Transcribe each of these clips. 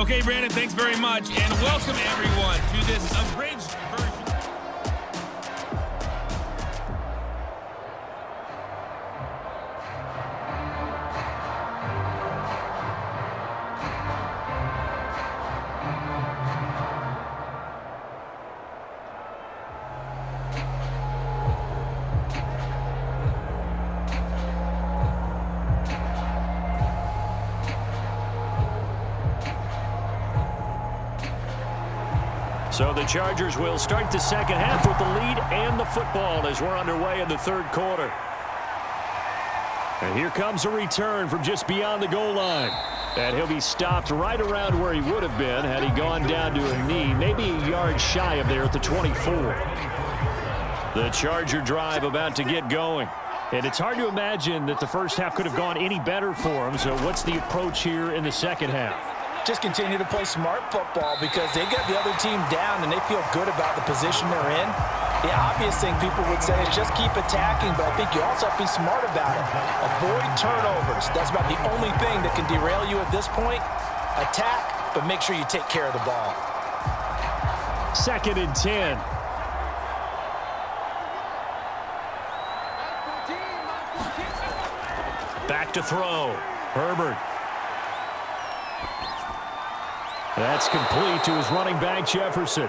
Okay, Brandon, thanks very much. And welcome, everyone, to this abridged version. So the Chargers will start the second half with the lead and the football as we're underway in the third quarter. And here comes a return from just beyond the goal line. And he'll be stopped right around where he would have been had he gone down to a knee, maybe a yard shy of there at the 24. The Charger drive about to get going. And it's hard to imagine that the first half could have gone any better for him. So what's the approach here in the second half? Just continue to play smart football because they get the other team down and they feel good about the position they're in. The obvious thing people would say is just keep attacking, but I think you also have to be smart about it. Avoid turnovers. That's about the only thing that can derail you at this point. Attack, but make sure you take care of the ball. 2nd and 10. Back to throw. Herbert. That's complete to his running back, Jefferson.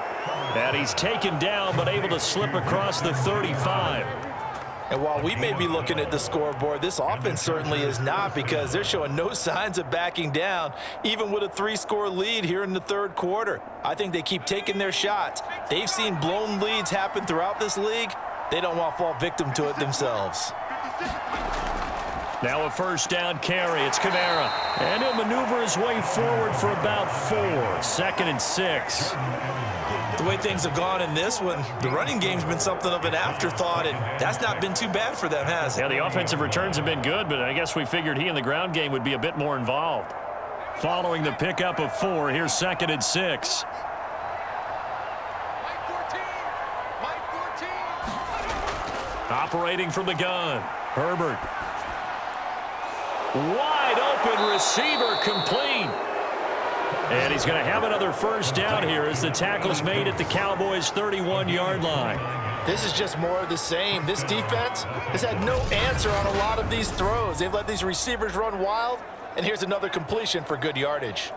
And he's taken down, but able to slip across the 35. And while we may be looking at the scoreboard, this offense certainly is not because they're showing no signs of backing down, even with a 3-score lead here in the third quarter. I think they keep taking their shots. They've seen blown leads happen throughout this league. They don't want to fall victim to it themselves. Now a first down carry. It's Kamara. And he'll maneuver his way forward for about 4. 2nd and 6. The way things have gone in this one, the running game's been something of an afterthought, and that's not been too bad for them, has it? Yeah, the offensive returns have been good, but I guess we figured he in the ground game would be a bit more involved. Following the pickup of 4, here's 2nd and 6. Operating from the gun. Herbert. Wide open receiver complete. And he's going to have another first down here as the tackle's made at the Cowboys' 31-yard line. This is just more of the same. This defense has had no answer on a lot of these throws. They've let these receivers run wild, and here's another completion for good yardage.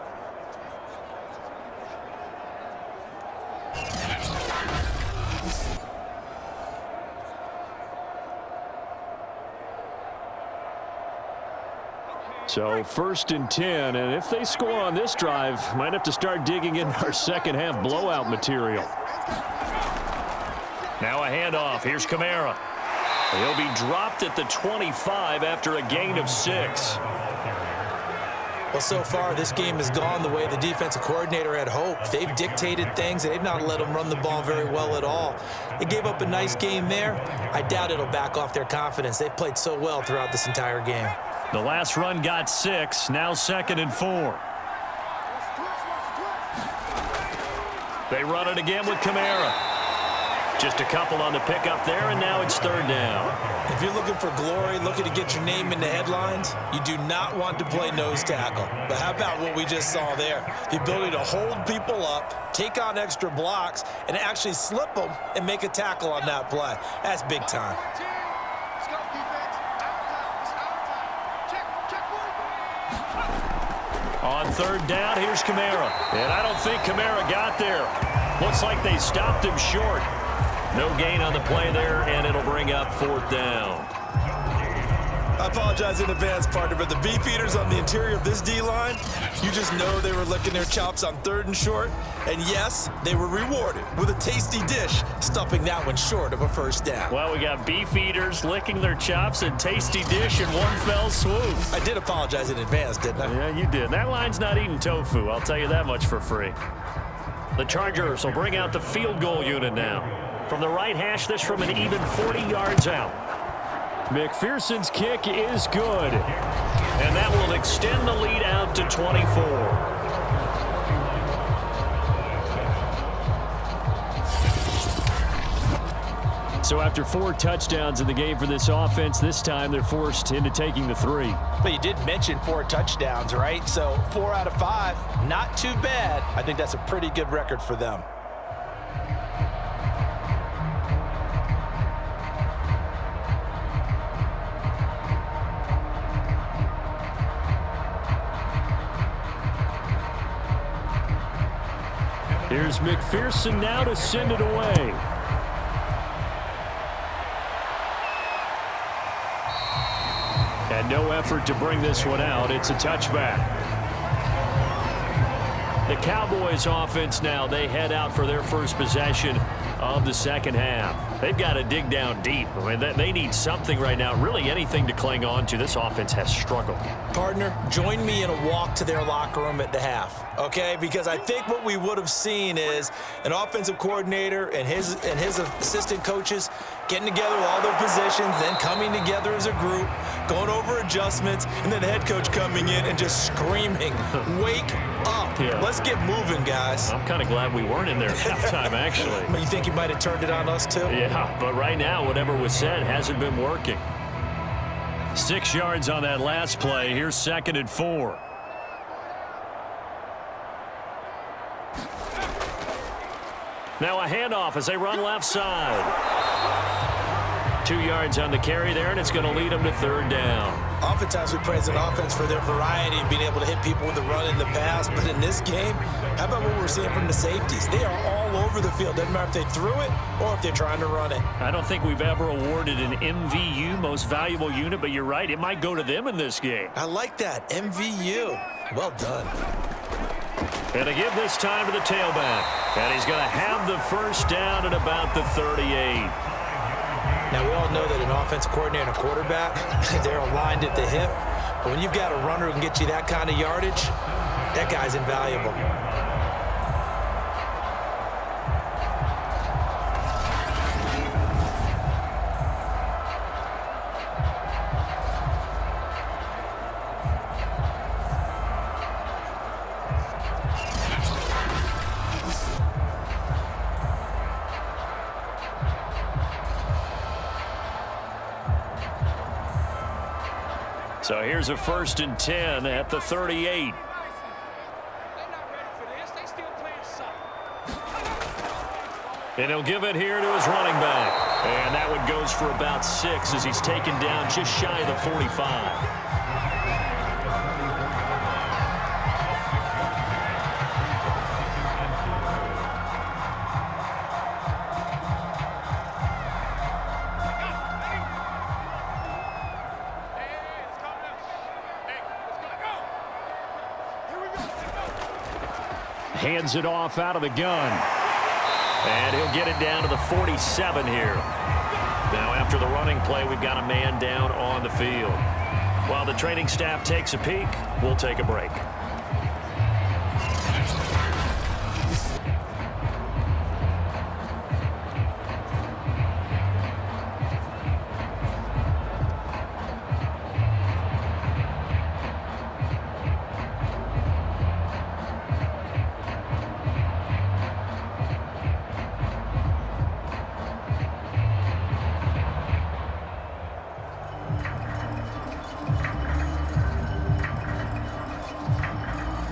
So 1st and 10, and if they score on this drive, might have to start digging in our second half blowout material. Now a handoff. Here's Kamara. He'll be dropped at the 25 after a gain of 6. Well, so far, this game has gone the way the defensive coordinator had hoped. They've dictated things, and they've not let them run the ball very well at all. They gave up a nice game there. I doubt it'll back off their confidence. They've played so well throughout this entire game. The last run got 6. Now 2nd and 4. They run it again with Kamara. Just a couple on the pickup there, and now it's 3rd down. If you're looking for glory, looking to get your name in the headlines, you do not want to play nose tackle. But how about what we just saw there? The ability to hold people up, take on extra blocks, and actually slip them and make a tackle on that play. That's big time. On 3rd down, here's Kamara. And I don't think Kamara got there. Looks like they stopped him short. No gain on the play there, and it'll bring up 4th down. I apologize in advance, partner, but the beefeaters on the interior of this D-line, you just know they were licking their chops on 3rd and short. And yes, they were rewarded with a tasty dish, stuffing that one short of a first down. Well, we got beefeaters licking their chops and tasty dish in one fell swoop. I did apologize in advance, didn't I? Yeah, you did. That line's not eating tofu, I'll tell you that much for free. The Chargers will bring out the field goal unit now. From the right hash, this from an even 40 yards out. McPherson's kick is good. And that will extend the lead out to 24. So after 4 touchdowns in the game for this offense, this time they're forced into taking the 3. But you did mention 4 touchdowns, right? So 4 out of 5, not too bad. I think that's a pretty good record for them. Here's McPherson now to send it away. And no effort to bring this one out. It's a touchback. The Cowboys offense now, they head out for their first possession of the second half. They've got to dig down deep. I mean, they need something right now, really anything to cling on to. This offense has struggled. Partner, join me in a walk to their locker room at the half, okay? Because I think what we would have seen is an offensive coordinator and his assistant coaches getting together with all their positions, then coming together as a group, going over adjustments, and then the head coach coming in and just screaming, wake up. Yeah. Let's get moving, guys. I'm kind of glad we weren't in there at halftime, actually. You think you might have turned it on us, too? Yeah, but right now, whatever was said hasn't been working. 6 yards on that last play. Here's 2nd and 4. Now a handoff as they run left side. 2 yards on the carry there, and it's going to lead them to 3rd down. Oftentimes we praise an offense for their variety and being able to hit people with the run and the pass, but in this game, how about what we're seeing from the safeties? They are all over the field. Doesn't matter if they threw it or if they're trying to run it. I don't think we've ever awarded an MVU, most valuable unit, but you're right, it might go to them in this game. I like that, MVU. Well done. And to give this time to the tailback. And he's going to have the first down at about the 38. Now, we all know that an offensive coordinator and a quarterback, they're aligned at the hip. But when you've got a runner who can get you that kind of yardage, that guy's invaluable. So here's a 1st and 10 at the 38. And he'll give it here to his running back. And that one goes for about 6 as he's taken down just shy of the 45. Hands it off out of the gun. And he'll get it down to the 47 here. Now after the running play, we've got a man down on the field. While the training staff takes a peek, we'll take a break.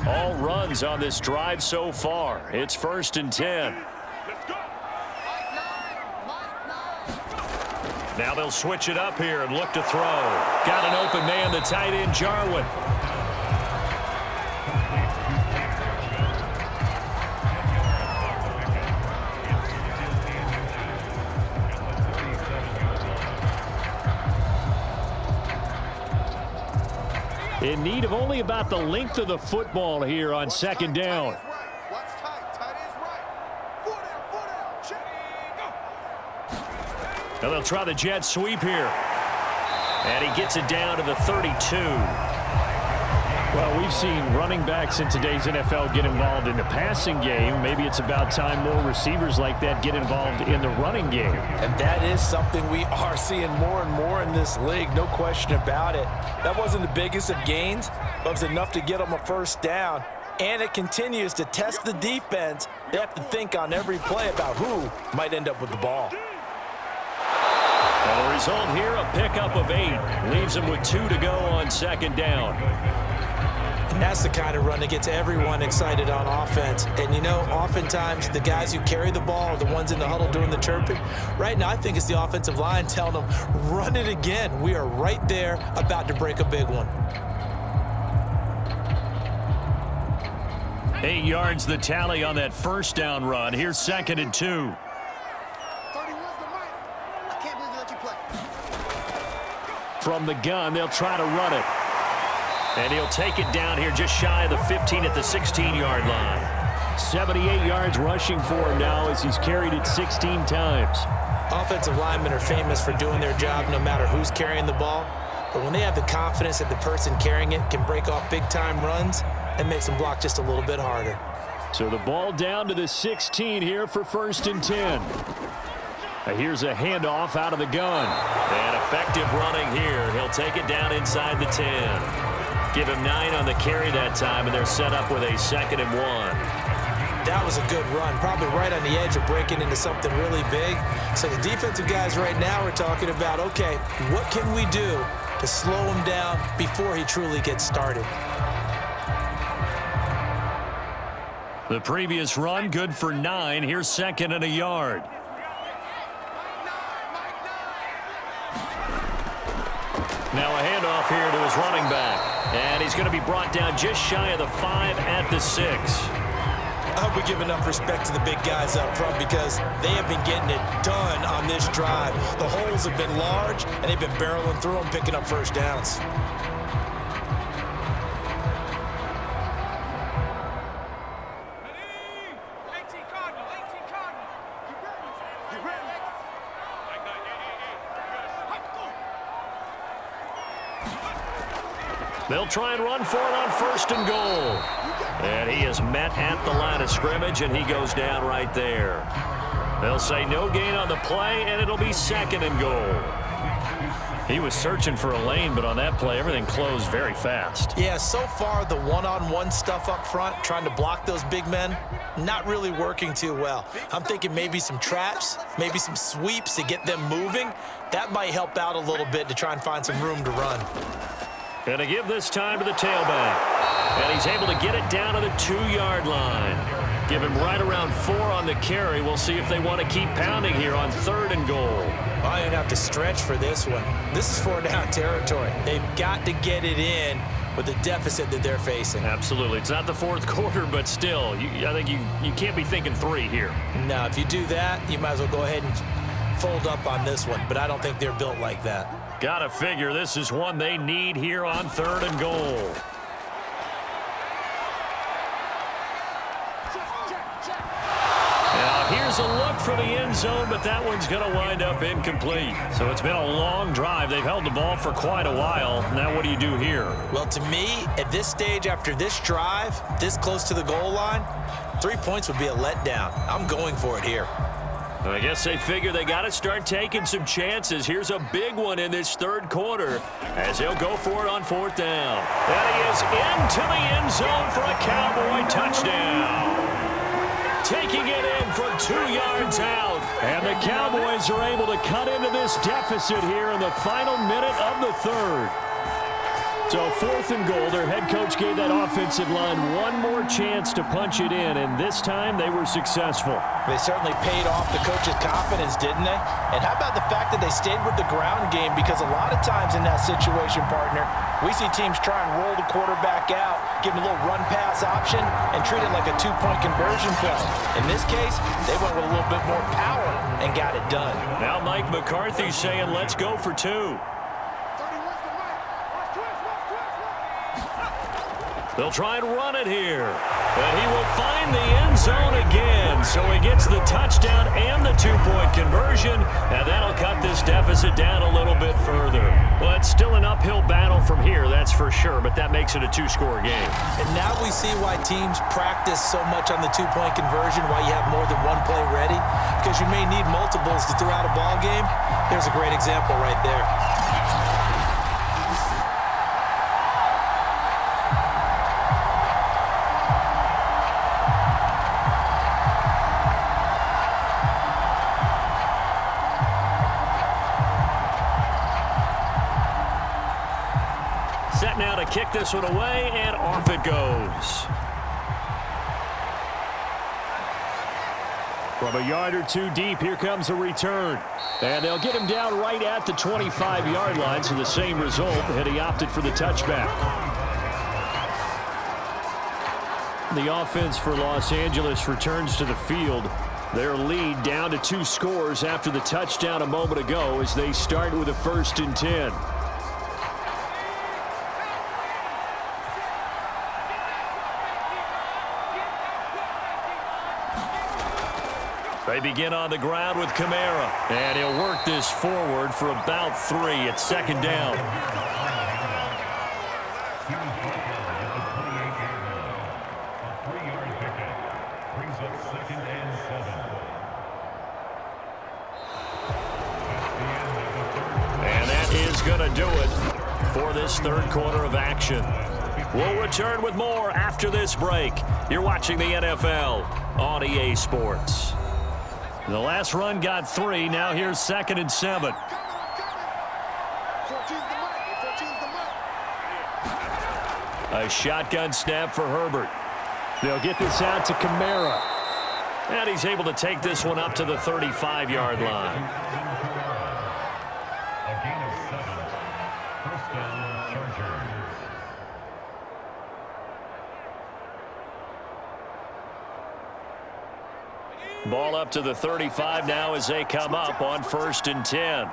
All runs on this drive so far. It's 1st and 10. Now they'll switch it up here and look to throw. Got an open man, the tight end, Jarwin. In need of only about the length of the football here on 2nd down. Now they'll try the jet sweep here. And he gets it down to the 32. Well, we've seen running backs in today's NFL get involved in the passing game. Maybe it's about time more receivers like that get involved in the running game. And that is something we are seeing more and more in this league, no question about it. That wasn't the biggest of gains, but it was enough to get them a 1st down. And it continues to test the defense. They have to think on every play about who might end up with the ball. And the result here, a pickup of 8. Leaves him with 2 to go on second down. And that's the kind of run that gets everyone excited on offense. And, you know, oftentimes the guys who carry the ball are the ones in the huddle doing the chirping. Right now, I think it's the offensive line telling them, run it again. We are right there about to break a big one. 8 yards the tally on that first down run. Here's 2nd and 2. 31's the mark. I can't believe they let you play. From the gun, they'll try to run it. And he'll take it down here just shy of the 15 at the 16-yard line. 78 yards rushing for him now as he's carried it 16 times. Offensive linemen are famous for doing their job no matter who's carrying the ball. But when they have the confidence that the person carrying it can break off big-time runs, it makes them block just a little bit harder. So the ball down to the 16 here for 1st and 10. Here's a handoff out of the gun. And effective running here. He'll take it down inside the 10. Give him 9 on the carry that time, and they're set up with a 2nd and 1. That was a good run, probably right on the edge of breaking into something really big. So the defensive guys right now are talking about, okay, what can we do to slow him down before he truly gets started? The previous run, good for 9. Here's 2nd and a yard. Now a handoff here to his running back. And he's going to be brought down just shy of the 5 at the 6. I hope we give enough respect to the big guys up front because they have been getting it done on this drive. The holes have been large, and they've been barreling through them, picking up first downs. They'll try and run for it on 1st and goal. And he is met at the line of scrimmage, and he goes down right there. They'll say no gain on the play, and it'll be 2nd and goal. He was searching for a lane, but on that play, everything closed very fast. Yeah, so far the one-on-one stuff up front, trying to block those big men, not really working too well. I'm thinking maybe some traps, maybe some sweeps to get them moving. That might help out a little bit to try and find some room to run. Going to give this time to the tailback. And he's able to get it down to the 2-yard line. Give him right around 4 on the carry. We'll see if they want to keep pounding here on 3rd and goal. I didn't have to stretch for this one. This is 4-down territory. They've got to get it in with the deficit that they're facing. Absolutely. It's not the 4th quarter, but still, I think you can't be thinking 3 here. No, if you do that, you might as well go ahead and fold up on this one. But I don't think they're built like that. Gotta figure this is one they need here on 3rd and goal. Now here's a look for the end zone, but that one's going to wind up incomplete. So it's been a long drive. They've held the ball for quite a while. Now what do you do here? Well, to me, at this stage after this drive, this close to the goal line, 3 points would be a letdown. I'm going for it here. I guess they figure they got to start taking some chances. Here's a big one in this 3rd quarter as they'll go for it on 4th down. And he is into the end zone for a Cowboy touchdown. Taking it in from 2 yards out. And the Cowboys are able to cut into this deficit here in the final minute of the 3rd. So 4th and goal, their head coach gave that offensive line one more chance to punch it in, and this time they were successful. They certainly paid off the coach's confidence, didn't they? And how about the fact that they stayed with the ground game? Because a lot of times in that situation, partner, we see teams try and roll the quarterback out, give him a little run-pass option, and treat it like a 2-point conversion play. In this case, they went with a little bit more power and got it done. Now Mike McCarthy's saying, let's go for 2. They'll try and run it here. And he will find the end zone again. So he gets the touchdown and the 2-point conversion. And that'll cut this deficit down a little bit further. Well, it's still an uphill battle from here, that's for sure. But that makes it a 2-score game. And now we see why teams practice so much on the 2-point conversion, why you have more than one play ready. Because you may need multiples to throw out a ball game. There's a great example right there. to kick this one away, and off it goes. From a yard or two deep, here comes a return. And they'll get him down right at the 25-yard line, so the same result, and he opted for the touchback. The offense for Los Angeles returns to the field. Their lead down to 2 scores after the touchdown a moment ago as they start with a 1st and 10. They begin on the ground with Kamara, and he'll work this forward for about 3 at 2nd down. And that is going to do it for this 3rd quarter of action. We'll return with more after this break. You're watching the NFL on EA Sports. The last run got 3. Now here's 2nd and 7. A shotgun snap for Herbert. They'll get this out to Kamara. And he's able to take this one up to the 35-yard line. A gain of 7. 1st down, Chargers. Ball up to the 35 now as they come up on 1st and 10.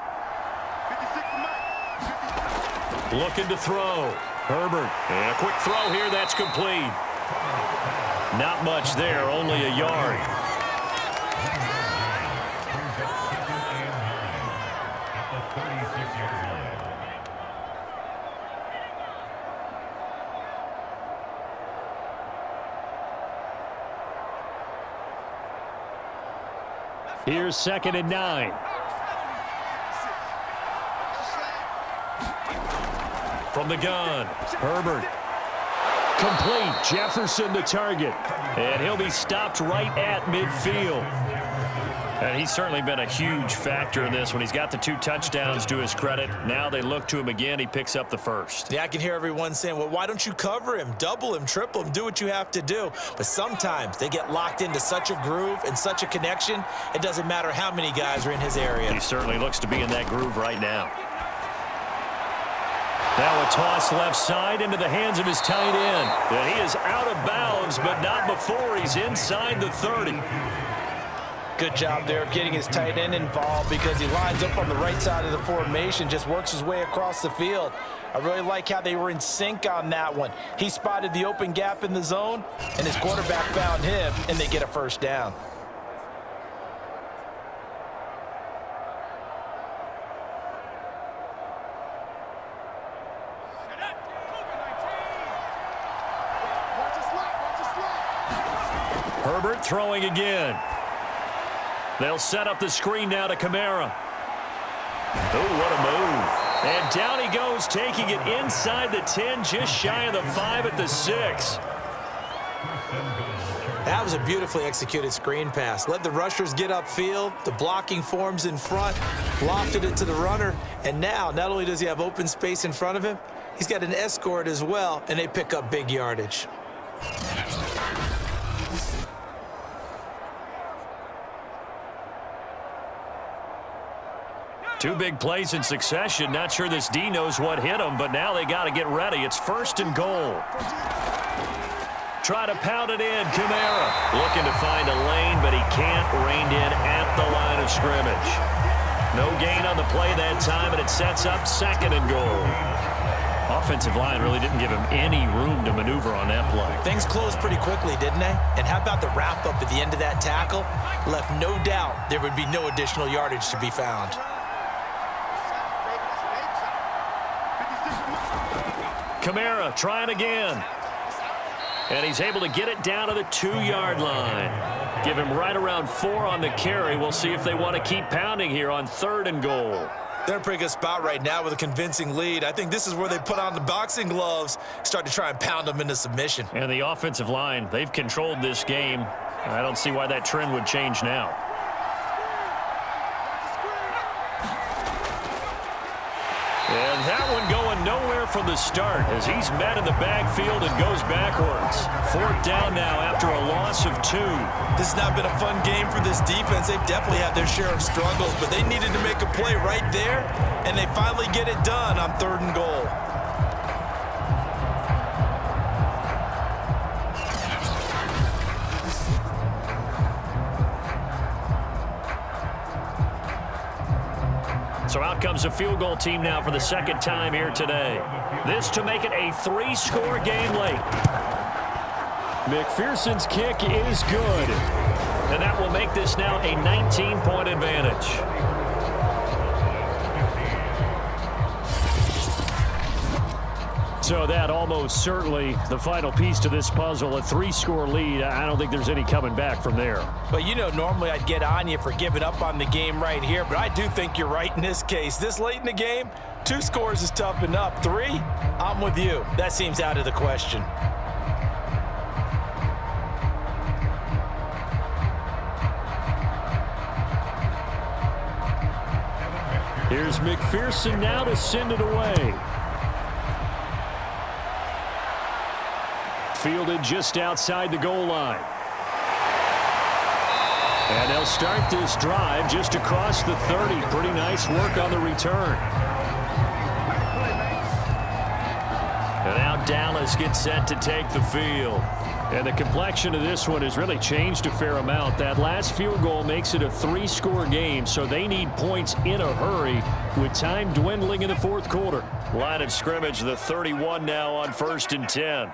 Looking to throw. Herbert. And a quick throw here. That's complete. Not much there. Only a yard. Here's 2nd and 9. From the gun, Herbert. Complete. Jefferson the target. And he'll be stopped right at midfield. And he's certainly been a huge factor in this when he's got the 2 touchdowns to his credit. Now they look to him again. He picks up the 1st. Yeah, I can hear everyone saying, well, why don't you cover him, double him, triple him, do what you have to do. But sometimes they get locked into such a groove and such a connection, it doesn't matter how many guys are in his area. He certainly looks to be in that groove right now. Now a toss left side into the hands of his tight end. And he is out of bounds, but not before he's inside the 30. Good job there of getting his tight end involved because he lines up on the right side of the formation, just works his way across the field. I really like how they were in sync on that one. He spotted the open gap in the zone, and his quarterback found him, and they get a 1st down. Herbert throwing again. They'll set up the screen now to Kamara. Oh, what a move. And down he goes, taking it inside the 10, just shy of the 5 at the 6. That was a beautifully executed screen pass. Let the rushers get upfield. The blocking forms in front. Lofted it to the runner. And now, not only does he have open space in front of him, he's got an escort as well, and they pick up big yardage. 2 big plays in succession. Not sure this D knows what hit him, but now they got to get ready. It's 1st and goal. Try to pound it in. Kamara looking to find a lane, but he can't. Reined in at the line of scrimmage. No gain on the play that time, and it sets up 2nd and goal. Offensive line really didn't give him any room to maneuver on that play. Things closed pretty quickly, didn't they? And how about the wrap-up at the end of that tackle? Left no doubt there would be no additional yardage to be found. Kamara trying again. And he's able to get it down to the 2-yard line. Give him right around 4 on the carry. We'll see if they want to keep pounding here on 3rd and goal. They're in a pretty good spot right now with a convincing lead. I think this is where they put on the boxing gloves, start to try and pound them into submission. And the offensive line, they've controlled this game. I don't see why that trend would change now. And that one going nowhere from the start as he's met in the backfield and goes backwards. 4th down now after a loss of 2. This has not been a fun game for this defense. They've definitely had their share of struggles, but they needed to make a play right there, and they finally get it done on 3rd and goal. So out comes a field goal team now for the 2nd time here today. This to make it a 3-score game late. McPherson's kick is good. And that will make this now a 19-point advantage. So that almost certainly the final piece to this puzzle, a 3-score lead. I don't think there's any coming back from there. But you know, normally I'd get on you for giving up on the game right here, but I do think you're right in this case. This late in the game, 2 scores is tough enough. 3, I'm with you. That seems out of the question. Here's McPherson now to send it away. Fielded just outside the goal line. And they'll start this drive just across the 30. Pretty nice work on the return. And now Dallas gets set to take the field. And the complexion of this one has really changed a fair amount. That last field goal makes it a 3-score game, so they need points in a hurry with time dwindling in the 4th quarter. Line of scrimmage, the 31 now on 1st and 10.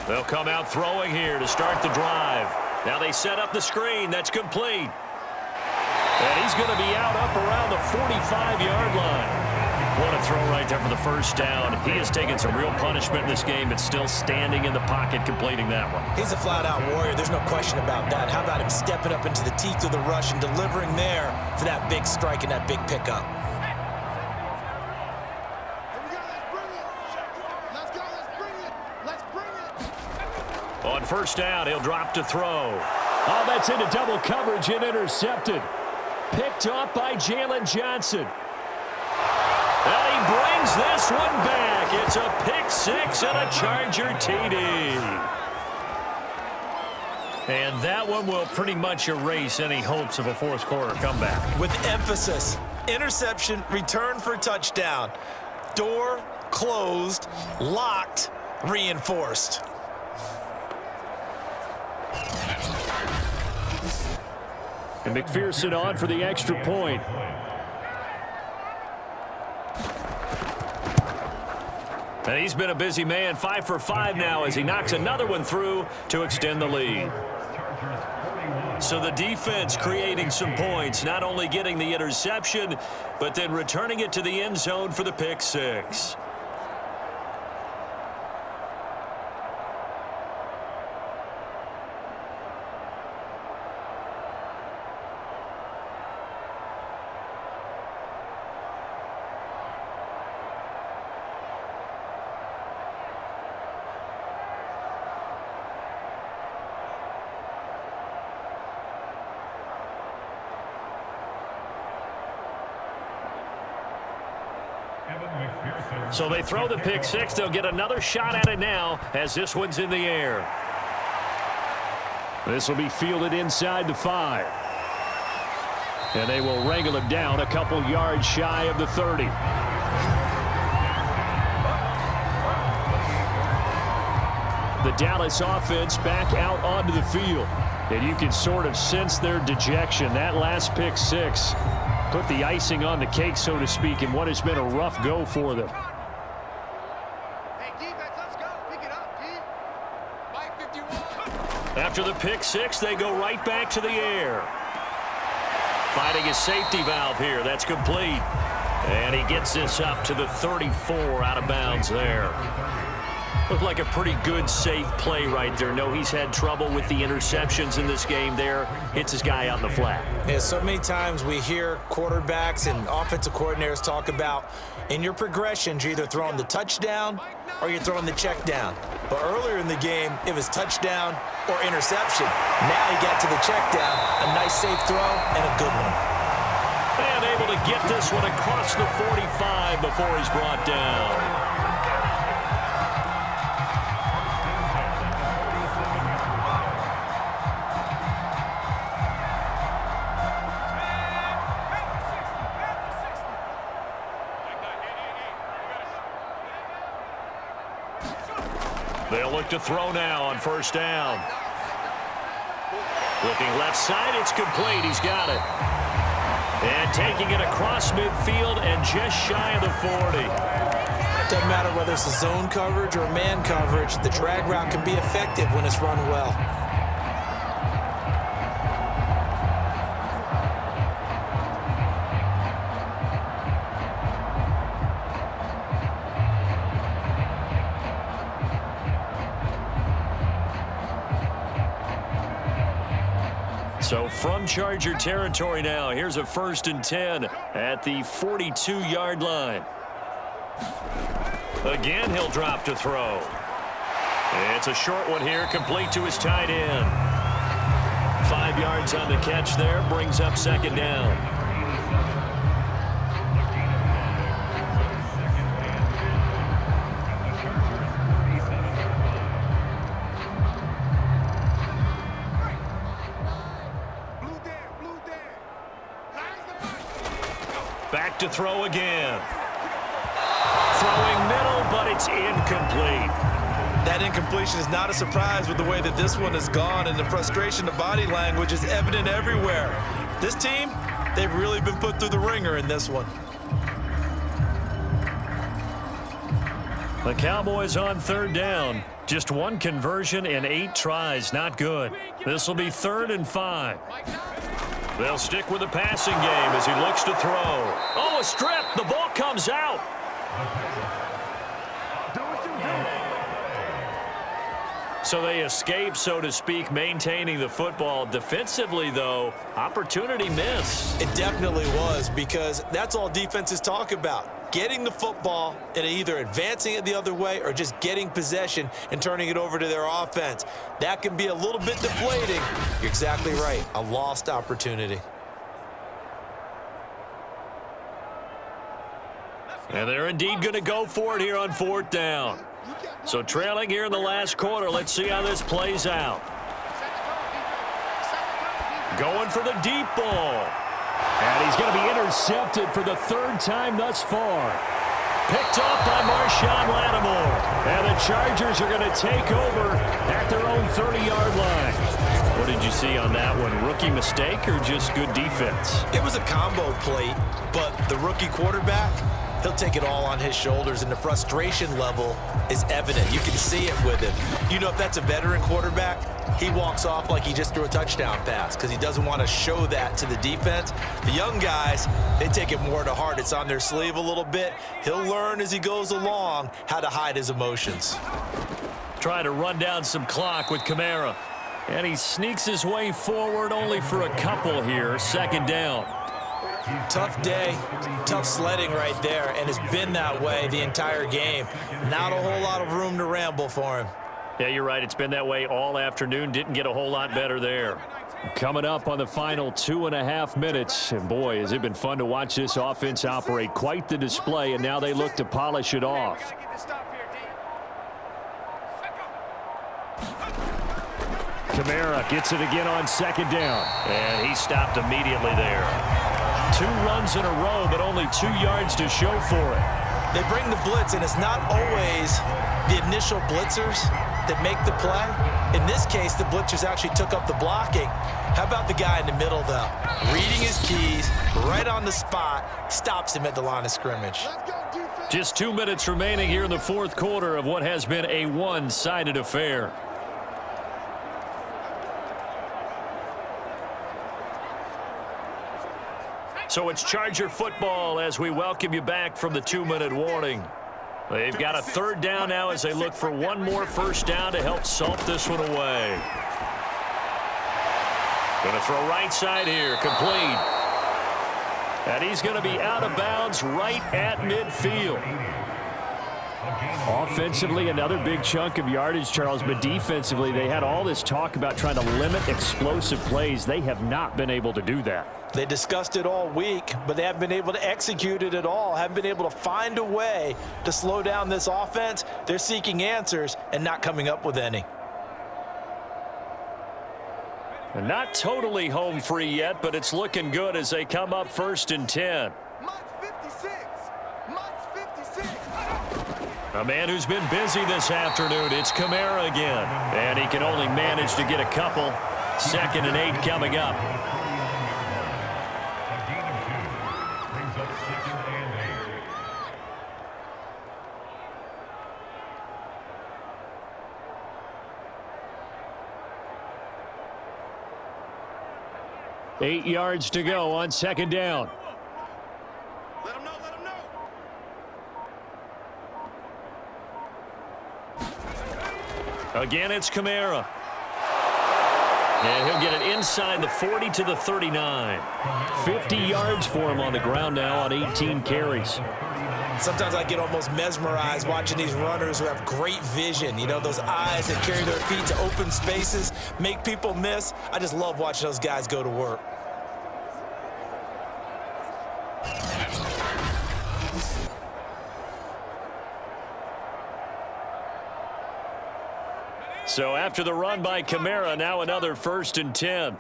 They'll come out throwing here to start the drive. Now they set up the screen. That's complete. And he's going to be out up around the 45-yard line. What a throw right there for the 1st down. He has taken some real punishment in this game, but still standing in the pocket completing that one. He's a flat-out warrior. There's no question about that. How about him stepping up into the teeth of the rush and delivering there for that big strike and that big pickup? On 1st down, he'll drop to throw. Oh, that's into double coverage and intercepted. Picked up by Jalen Johnson. And he brings this one back. It's a pick 6 and a Charger TD. And that one will pretty much erase any hopes of a 4th quarter comeback. With emphasis, interception, return for touchdown. Door closed, locked, reinforced. And McPherson on for the extra point. And he's been a busy man, 5 for 5 now as he knocks another one through to extend the lead. So the defense creating some points, not only getting the interception, but then returning it to the end zone for the pick 6. So they throw the pick 6. They'll get another shot at it now as this one's in the air. This will be fielded inside the 5. And they will wrangle it down a couple yards shy of the 30. The Dallas offense back out onto the field. And you can sort of sense their dejection. That last pick 6 put the icing on the cake, so to speak, in what has been a rough go for them. Hey, defense, let's go. Pick it up, D. Mike 51. After the pick 6, they go right back to the air. Finding his safety valve here. That's complete. And he gets this up to the 34 out of bounds there. Looked like a pretty good, safe play right there. No, he's had trouble with the interceptions in this game there. Hits his guy out in the flat. Yeah, so many times we hear quarterbacks and offensive coordinators talk about in your progressions, you're either throwing the touchdown or you're throwing the check down. But earlier in the game, it was touchdown or interception. Now he got to the check down, a nice safe throw and a good one. And able to get this one across the 45 before he's brought down. They'll look to throw now on first down. Looking left side, it's complete. He's got it. And taking it across midfield and just shy of the 40. Doesn't matter whether it's a zone coverage or man coverage, the drag route can be effective when it's run well. So from Charger territory now, here's a 1st and 10 at the 42-yard line. Again, he'll drop to throw. It's a short one here, complete to his tight end. 5 yards on the catch there, brings up 2nd down. Back to throw again. Throwing middle, but it's incomplete. That incompletion is not a surprise with the way that this one has gone, and the frustration, the body language is evident everywhere. This team, they've really been put through the ringer in this one. The Cowboys on 3rd down. Just 1 conversion and 8 tries. Not good. This will be 3rd and 5. They'll stick with the passing game as he looks to throw. Oh, a strip. The ball comes out. So they escape, so to speak, maintaining the football. Defensively, though, opportunity missed. It definitely was, because that's all defenses talk about. Getting the football and either advancing it the other way or just getting possession and turning it over to their offense. That can be a little bit deflating. You're exactly right. A lost opportunity. And they're indeed going to go for it here on 4th down. So trailing here in the last quarter. Let's see how this plays out. Going for the deep ball. And he's going to be intercepted for the 3rd time thus far. Picked off by Marshawn Lattimore. And the Chargers are going to take over at their own 30-yard line. What did you see on that one? Rookie mistake or just good defense? It was a combo plate, but the rookie quarterback, he'll take it all on his shoulders, and the frustration level is evident. You can see it with him. You know, if that's a veteran quarterback, he walks off like he just threw a touchdown pass because he doesn't want to show that to the defense. The young guys, they take it more to heart. It's on their sleeve a little bit. He'll learn as he goes along how to hide his emotions. Trying to run down some clock with Kamara. And he sneaks his way forward only for a couple here. 2nd down. Tough day, tough sledding right there, and it's been that way the entire game. Not a whole lot of room to ramble for him. Yeah, you're right. It's been that way all afternoon. Didn't get a whole lot better there. Coming up on the final 2.5 minutes. And boy, has it been fun to watch this offense operate. Quite the display, and now they look to polish it off. Kamara gets it again on 2nd down. And he stopped immediately there. 2 runs in a row, but only 2 yards to show for it. They bring the blitz, and it's not always the initial blitzers that make the play. In this case, the blitzers actually took up the blocking. How about the guy in the middle, though? Reading his keys, right on the spot, stops him at the line of scrimmage. Just 2 minutes remaining here in the 4th quarter of what has been a one-sided affair. So it's Charger football as we welcome you back from the 2-minute warning. They've got a 3rd down now as they look for one more first down to help salt this one away. Going to throw right side here, complete. And he's going to be out of bounds right at midfield. Offensively, another big chunk of yardage, Charles, but defensively, they had all this talk about trying to limit explosive plays. They have not been able to do that. They discussed it all week, but they haven't been able to execute it at all, haven't been able to find a way to slow down this offense. They're seeking answers and not coming up with any. And not totally home free yet, but it's looking good as they come up 1st and 10. A man who's been busy this afternoon, it's Kamara again. And he can only manage to get a couple. 2nd and 8 coming up. Brings up 2nd and 8 yards to go on 2nd down. Let him know, let him know. Again, it's Kamara. And he'll get it inside the 40 to the 39. 50 yards for him on the ground now on 18 carries. Sometimes I get almost mesmerized watching these runners who have great vision. You know, those eyes that carry their feet to open spaces, make people miss. I just love watching those guys go to work. So after the run by Kamara, now another 1st and 10.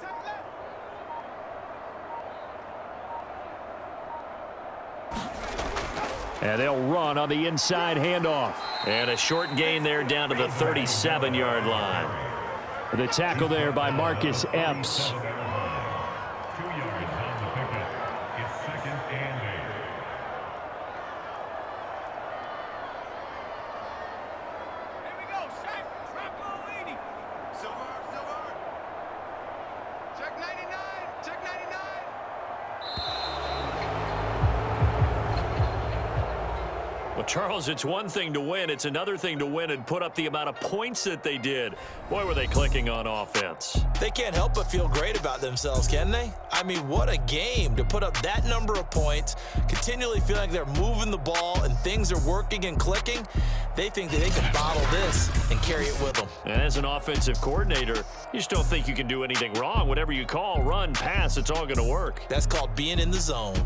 And they'll run on the inside handoff. And a short gain there down to the 37-yard line. The tackle there by Marcus Epps. 2 yards on the pickup. It's 2nd and 8. Silver. Check 99. Check 99. Well, Charles, it's one thing to win. It's another thing to win and put up the amount of points that they did. Boy, were they clicking on offense. They can't help but feel great about themselves, can they? I mean, what a game to put up that number of points, continually feeling like they're moving the ball and things are working and clicking. They think that they can bottle this and carry it with them. And as an offensive coordinator, you just don't think you can do anything wrong. Whatever you call, run, pass, it's all going to work. That's called being in the zone.